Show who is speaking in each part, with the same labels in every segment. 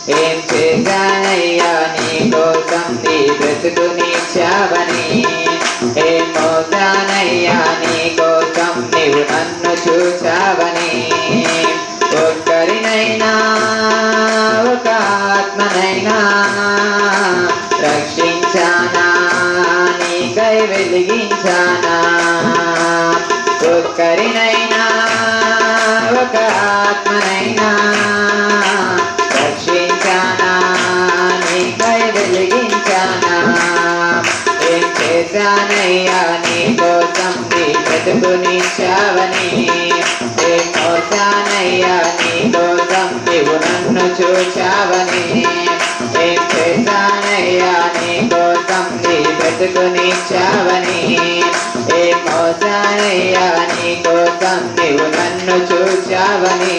Speaker 1: ఏం చేశానయ్యా నీ కోసం నీ బ్రతుకునిచ్చావని, ఏం మోసానయ్యా నీ కోసం నీవు నన్ను చూచావని. ఒక్కరినైనా ఒక ఆత్మనైనా రక్షించానా, నీకై వెలిగించానా. ఒక్కరినైనా ఒక ఆత్మనైనా రక్షించానా, నీకై వెలిగించానా. ఏం చేశానయ్యా నీ కోసం నీ బ్రతుకునిచ్చావని, ఏం మోసానయ్యా నీ కోసం నీవు నన్ను చూచావని. ఏం చేశానయ్యా నీ కోసం నీ బ్రతుకునిచ్చావని, ఏం మోసానయ్యా నీ కోసం నీవు నన్ను చూచావని.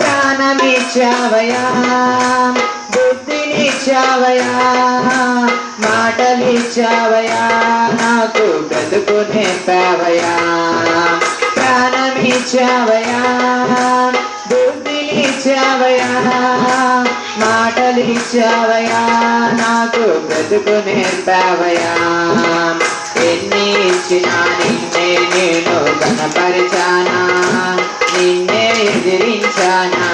Speaker 1: ప్రాణమిచ్చావయా, బుద్ధినిచ్చావయా, మాటలిచ్చావయా, నాకు బ్రతుకు నేర్పావయా. ప్రాణమిచ్చావయా, బుద్ధినిచ్చావయా, మాటలిచ్చావయా, నాకు బ్రతుకు నేర్పావయా. ఎన్ని ఇచ్చినా నిన్నే నేను కనపరిచానా, నిన్నే ఎదిరించానా.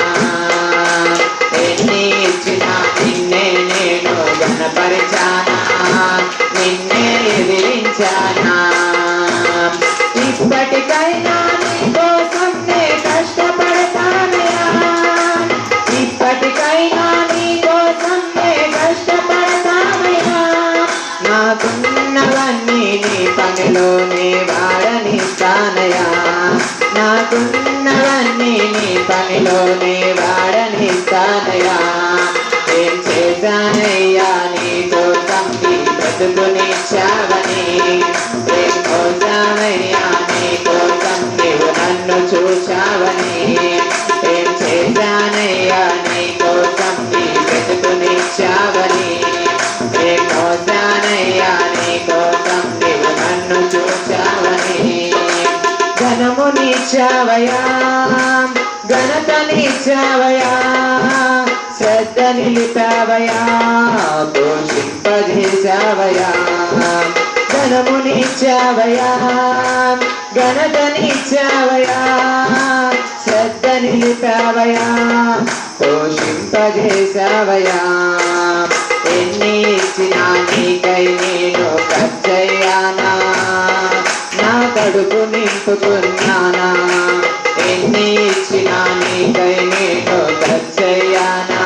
Speaker 1: ఎన్ని ఇచ్చినా నిన్నే నేను కనపరిచానా, నిన్నే ఎదిరించానా. ఇప్పటికైనా నీ కోసం నే కష్టపడతానయా, ఇప్పటికైనా నీ కోసం నే కష్టపడతానయా. నాకున్నవన్నీ నీ పనిలోనే వాడనిస్తానయా, నాకున్నవన్నీ నీ పనిలోనే వాడనిస్తానయా. ఏం చేశానయ్యా నీ కోసం నీ బ్రతుకునిచ్చావని, ఏం మోసానయ్యా నీ కోసం నీవు నన్ను చూచావని. ఏం చేశానయ్యా నీ కోసం నీ బ్రతుకునిచ్చావని, ఏం మోసానయ్యా నీ కోసం నీవు నన్ను చూచావని. ఘనమునిచ్చావయా, ఘనతనిచ్చావయా, శ్రద్ధ నిలిపావయా, పోషింపజేశావయా. ఘనమునిచ్చావయా, ఘనతనిచ్చావయా, శ్రద్ధ నిలిపావయా, పోషింపజేశావయా. ఎన్ని ఇచ్చినా నీకై నేను ఖర్చయ్యానా, నా కడుపు నింపుకున్నానా.